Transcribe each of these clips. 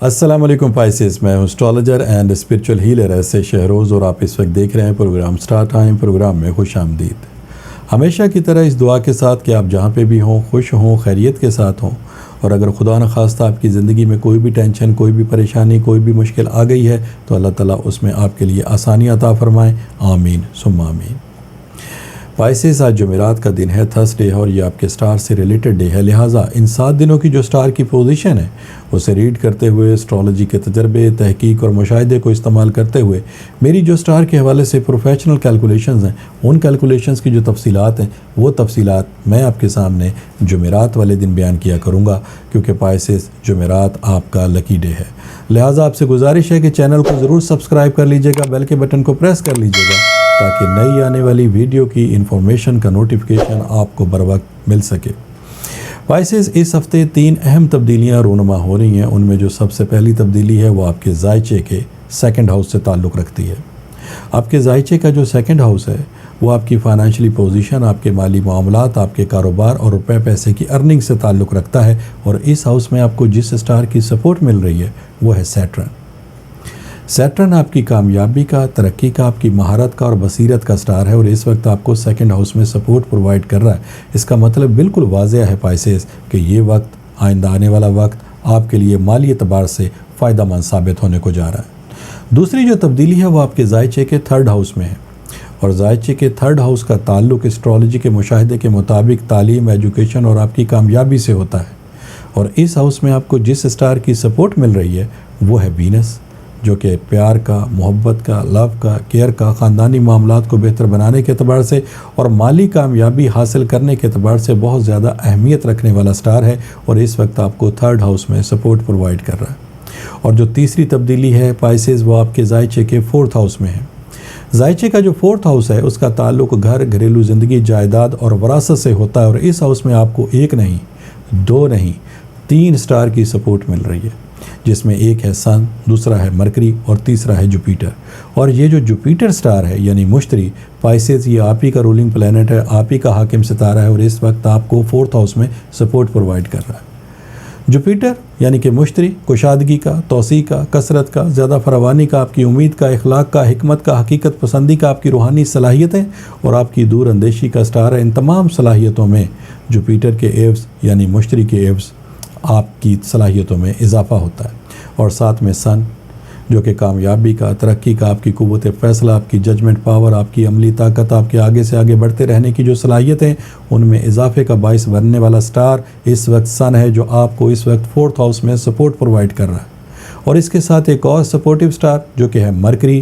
السلام علیکم پائسز، میں ہوں اسٹرالوجر اینڈ اسپرچول ہیلر ایسے شہروز، اور آپ اس وقت دیکھ رہے ہیں پروگرام سٹار ٹائم۔ پروگرام میں خوش آمدید۔ ہمیشہ کی طرح اس دعا کے ساتھ کہ آپ جہاں پہ بھی ہوں خوش ہوں، خیریت کے ساتھ ہوں، اور اگر خدا نخواستہ آپ کی زندگی میں کوئی بھی ٹینشن، کوئی بھی پریشانی، کوئی بھی مشکل آ گئی ہے تو اللہ تعالیٰ اس میں آپ کے لیے آسانی عطا فرمائیں، آمین ثم آمین۔ پائسز، آج جمعرات کا دن ہے، تھرسڈے ہے، اور یہ آپ کے سٹار سے ریلیٹڈ ڈے ہے، لہٰذا ان 7 دنوں کی جو سٹار کی پوزیشن ہے اسے ریڈ کرتے ہوئے اسٹرالوجی کے تجربے، تحقیق اور مشاہدے کو استعمال کرتے ہوئے میری جو سٹار کے حوالے سے پروفیشنل کیلکولیشنز ہیں، ان کیلکولیشنز کی جو تفصیلات ہیں وہ تفصیلات میں آپ کے سامنے جمعرات والے دن بیان کیا کروں گا، کیونکہ پائسز جمعرات آپ کا لکی ڈے ہے۔ لہٰذا آپ سے گزارش ہے کہ چینل کو ضرور سبسکرائب کر لیجیے گا، بیل کے بٹن کو پریس کر لیجیے گا تاکہ نئی آنے والی ویڈیو کی انفارمیشن کا نوٹیفیکیشن آپ کو بر وقت مل سکے۔ پائسز، اس ہفتے 3 اہم تبدیلیاں رونما ہو رہی ہیں۔ ان میں جو سب سے پہلی تبدیلی ہے وہ آپ کے ذائچے کے 2nd ہاؤس سے تعلق رکھتی ہے۔ آپ کے ذائچے کا جو 2nd ہاؤس ہے وہ آپ کی فائنینشلی پوزیشن، آپ کے مالی معاملات، آپ کے کاروبار اور روپے پیسے کی ارننگ سے تعلق رکھتا ہے، اور اس ہاؤس میں آپ کو جس سٹار کی سپورٹ مل رہی ہے وہ ہے سیٹرن۔ سیٹرن آپ کی کامیابی کا، ترقی کا، آپ کی مہارت کا اور بصیرت کا سٹار ہے، اور اس وقت آپ کو 2nd ہاؤس میں سپورٹ پرووائڈ کر رہا ہے۔ اس کا مطلب بالکل واضح ہے پائسز کہ یہ وقت، آئندہ آنے والا وقت آپ کے لیے مالی اعتبار سے فائدہ مند ثابت ہونے کو جا رہا ہے۔ دوسری جو تبدیلی ہے وہ آپ کے ذائچے کے 3rd ہاؤس میں ہے، اور ذائچے کے 3rd ہاؤس کا تعلق اسٹرالوجی کے مشاہدے کے مطابق تعلیم، ایجوکیشن اور آپ کی کامیابی سے ہوتا ہے، اور اس ہاؤس میں آپ کو جس سٹار کی سپورٹ مل رہی ہے وہ ہے وینس، جو کہ پیار کا، محبت کا، لو کا، کیئر کا، خاندانی معاملات کو بہتر بنانے کے اعتبار سے اور مالی کامیابی حاصل کرنے کے اعتبار سے بہت زیادہ اہمیت رکھنے والا سٹار ہے، اور اس وقت آپ کو 3rd ہاؤس میں سپورٹ پرووائڈ کر رہا ہے۔ اور جو تیسری تبدیلی ہے پائسز، وہ آپ کے ذائچے کے 4th ہاؤس میں ہے۔ ذائچے کا جو 4th ہاؤس ہے اس کا تعلق گھر، گھریلو زندگی، جائیداد اور وراثت سے ہوتا ہے، اور اس ہاؤس میں آپ کو 1 نہیں، 2 نہیں، 3 سٹار کی سپورٹ مل رہی ہے، جس میں ایک ہے سن، دوسرا ہے مرکری اور تیسرا ہے جوپیٹر۔ اور یہ جو جوپیٹر سٹار ہے یعنی مشتری، پائسز یہ آپ ہی کا رولنگ پلینٹ ہے، آپ ہی کا حاکم ستارہ ہے، اور اس وقت آپ کو 4th ہاؤس میں سپورٹ پرووائڈ کر رہا ہے۔ جوپیٹر یعنی کہ مشتری کشادگی کا، توسیع کا، کثرت کا، زیادہ فراوانی کا، آپ کی امید کا، اخلاق کا، حکمت کا، حقیقت پسندی کا، آپ کی روحانی صلاحیتیں اور آپ کی دور اندیشی کا سٹار ہے۔ ان تمام صلاحیتوں میں جوپیٹر کے ایوز یعنی مشتری کے ایوز آپ کی صلاحیتوں میں اضافہ ہوتا ہے، اور ساتھ میں سن جو کہ کامیابی کا، ترقی کا، آپ کی قوت فیصلہ، آپ کی ججمنٹ پاور، آپ کی عملی طاقت، آپ کے آگے سے آگے بڑھتے رہنے کی جو صلاحیتیں ان میں اضافے کا باعث بننے والا سٹار اس وقت سن ہے، جو آپ کو اس وقت 4th ہاؤس میں سپورٹ پرووائڈ کر رہا ہے۔ اور اس کے ساتھ ایک اور سپورٹیو سٹار جو کہ ہے مرکری۔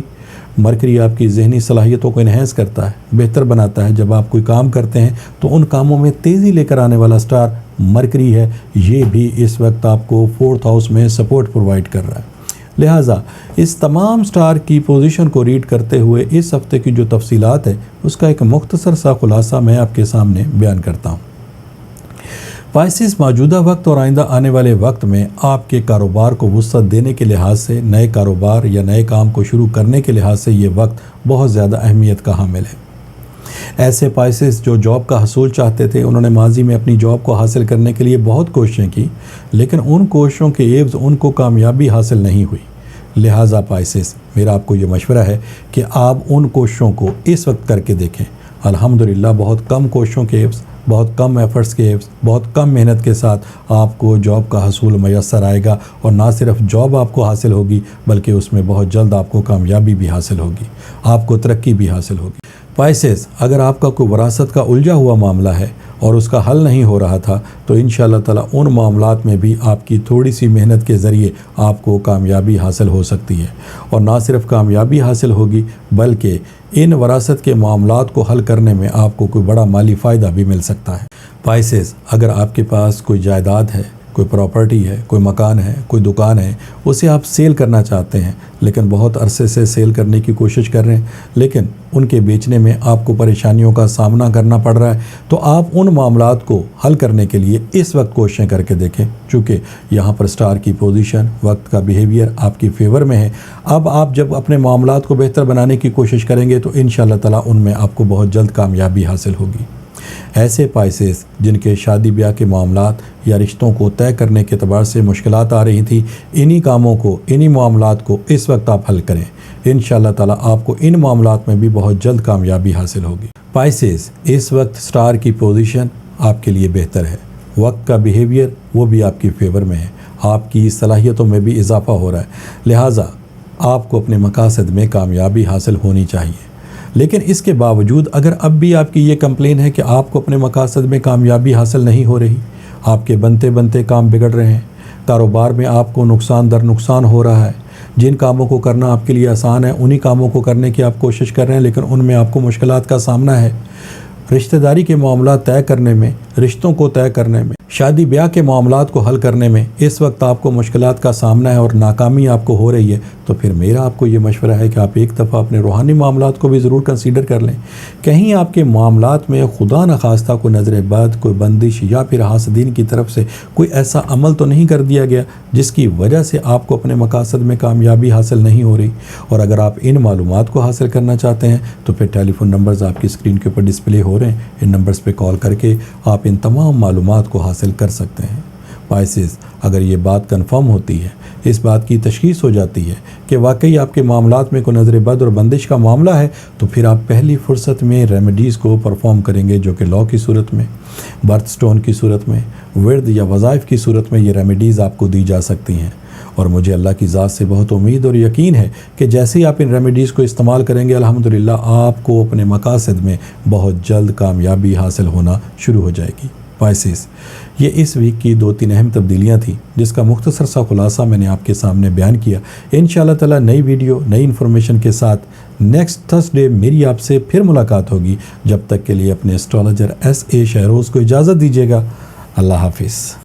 مرکری آپ کی ذہنی صلاحیتوں کو انہینس کرتا ہے، بہتر بناتا ہے۔ جب آپ کوئی کام کرتے ہیں تو ان کاموں میں تیزی لے کر آنے والا سٹار مرکری ہے، یہ بھی اس وقت آپ کو 4th ہاؤس میں سپورٹ پرووائڈ کر رہا ہے۔ لہٰذا اس تمام سٹار کی پوزیشن کو ریڈ کرتے ہوئے اس ہفتے کی جو تفصیلات ہے اس کا ایک مختصر سا خلاصہ میں آپ کے سامنے بیان کرتا ہوں۔ پائسز، موجودہ وقت اور آئندہ آنے والے وقت میں آپ کے کاروبار کو وسعت دینے کے لحاظ سے، نئے کاروبار یا نئے کام کو شروع کرنے کے لحاظ سے یہ وقت بہت زیادہ اہمیت کا حامل ہے۔ ایسے پائسز جو جاب کا حصول چاہتے تھے، انہوں نے ماضی میں اپنی جاب کو حاصل کرنے کے لیے بہت کوششیں کی، لیکن ان کوششوں کے عوض ان کو کامیابی حاصل نہیں ہوئی۔ لہٰذا پائسز، میرا آپ کو یہ مشورہ ہے کہ آپ ان کوششوں کو اس وقت کر کے دیکھیں۔ الحمدللہ بہت کم کوششوں کے عوض، بہت کم ایفرٹس کے عوض، بہت کم محنت کے ساتھ آپ کو جاب کا حصول میسر آئے گا، اور نہ صرف جاب آپ کو حاصل ہوگی بلکہ اس میں بہت جلد آپ کو کامیابی بھی حاصل ہوگی، آپ کو ترقی بھی حاصل ہوگی۔ پائسز، اگر آپ کا کوئی وراثت کا الجھا ہوا معاملہ ہے اور اس کا حل نہیں ہو رہا تھا تو انشاءاللہ تعالیٰ ان معاملات میں بھی آپ کی تھوڑی سی محنت کے ذریعے آپ کو کامیابی حاصل ہو سکتی ہے، اور نہ صرف کامیابی حاصل ہوگی بلکہ ان وراثت کے معاملات کو حل کرنے میں آپ کو کوئی بڑا مالی فائدہ بھی مل سکتا ہے۔ پائسز، اگر آپ کے پاس کوئی جائیداد ہے، کوئی پراپرٹی ہے، کوئی مکان ہے، کوئی دکان ہے، اسے آپ سیل کرنا چاہتے ہیں لیکن بہت عرصے سے سیل کرنے کی کوشش کر رہے ہیں لیکن ان کے بیچنے میں آپ کو پریشانیوں کا سامنا کرنا پڑ رہا ہے، تو آپ ان معاملات کو حل کرنے کے لیے اس وقت کوششیں کر کے دیکھیں، چونکہ یہاں پر سٹار کی پوزیشن، وقت کا بیہیویئر آپ کی فیور میں ہے۔ اب آپ جب اپنے معاملات کو بہتر بنانے کی کوشش کریں گے تو انشاءاللہ تعالیٰ ان میں آپ کو بہت جلد کامیابی حاصل ہوگی۔ ایسے پائسیز جن کے شادی بیاہ کے معاملات یا رشتوں کو طے کرنے کے اعتبار سے مشکلات آ رہی تھیں، انہی کاموں کو، انہی معاملات کو اس وقت آپ حل کریں، انشاءاللہ تعالیٰ آپ کو ان معاملات میں بھی بہت جلد کامیابی حاصل ہوگی۔ پائسیز، اس وقت سٹار کی پوزیشن آپ کے لیے بہتر ہے، وقت کا بیہیویئر وہ بھی آپ کی فیور میں ہے، آپ کی صلاحیتوں میں بھی اضافہ ہو رہا ہے، لہٰذا آپ کو اپنے مقاصد میں کامیابی حاصل ہونی چاہیے۔ لیکن اس کے باوجود اگر اب بھی آپ کی یہ کمپلین ہے کہ آپ کو اپنے مقاصد میں کامیابی حاصل نہیں ہو رہی، آپ کے بنتے بنتے کام بگڑ رہے ہیں، کاروبار میں آپ کو نقصان در نقصان ہو رہا ہے، جن کاموں کو کرنا آپ کے لیے آسان ہے انہی کاموں کو کرنے کی آپ کوشش کر رہے ہیں لیکن ان میں آپ کو مشکلات کا سامنا ہے، رشتہ داری کے معاملات طے کرنے میں، رشتوں کو طے کرنے میں، شادی بیاہ کے معاملات کو حل کرنے میں اس وقت آپ کو مشکلات کا سامنا ہے اور ناکامی آپ کو ہو رہی ہے، تو پھر میرا آپ کو یہ مشورہ ہے کہ آپ ایک دفعہ اپنے روحانی معاملات کو بھی ضرور کنسیڈر کر لیں۔ کہیں آپ کے معاملات میں خدا نخواستہ کوئی نظر بد، کوئی بندش یا پھر حاسدین کی طرف سے کوئی ایسا عمل تو نہیں کر دیا گیا جس کی وجہ سے آپ کو اپنے مقاصد میں کامیابی حاصل نہیں ہو رہی۔ اور اگر آپ ان معلومات کو حاصل کرنا چاہتے ہیں تو پھر ٹیلی فون نمبرز آپ کی اسکرین کے اوپر ڈسپلے ہو رہے ہیں، ان نمبرز پہ کال کر کے آپ ان تمام معلومات کو حاصل کر سکتے ہیں۔ پائسیز، اگر یہ بات کنفرم ہوتی ہے، اس بات کی تشخیص ہو جاتی ہے کہ واقعی آپ کے معاملات میں کوئی نظر بد اور بندش کا معاملہ ہے، تو پھر آپ پہلی فرصت میں ریمیڈیز کو پرفارم کریں گے، جو کہ لا کی صورت میں، برتھ سٹون کی صورت میں، ورد یا وظائف کی صورت میں یہ ریمیڈیز آپ کو دی جا سکتی ہیں۔ اور مجھے اللہ کی ذات سے بہت امید اور یقین ہے کہ جیسے ہی آپ ان ریمیڈیز کو استعمال کریں گے، الحمدللہ آپ کو اپنے مقاصد میں بہت جلد کامیابی حاصل ہونا شروع ہو جائے گی۔ پائسیز، یہ اس ویک کی 2-3 اہم تبدیلیاں تھیں جس کا مختصر سا خلاصہ میں نے آپ کے سامنے بیان کیا۔ انشاءاللہ تعالی نئی ویڈیو، نئی انفارمیشن کے ساتھ نیکسٹ تھرسڈے میری آپ سے پھر ملاقات ہوگی۔ جب تک کے لیے اپنے اسٹرالوجر SA شہروز کو اجازت دیجیے گا۔ اللہ حافظ۔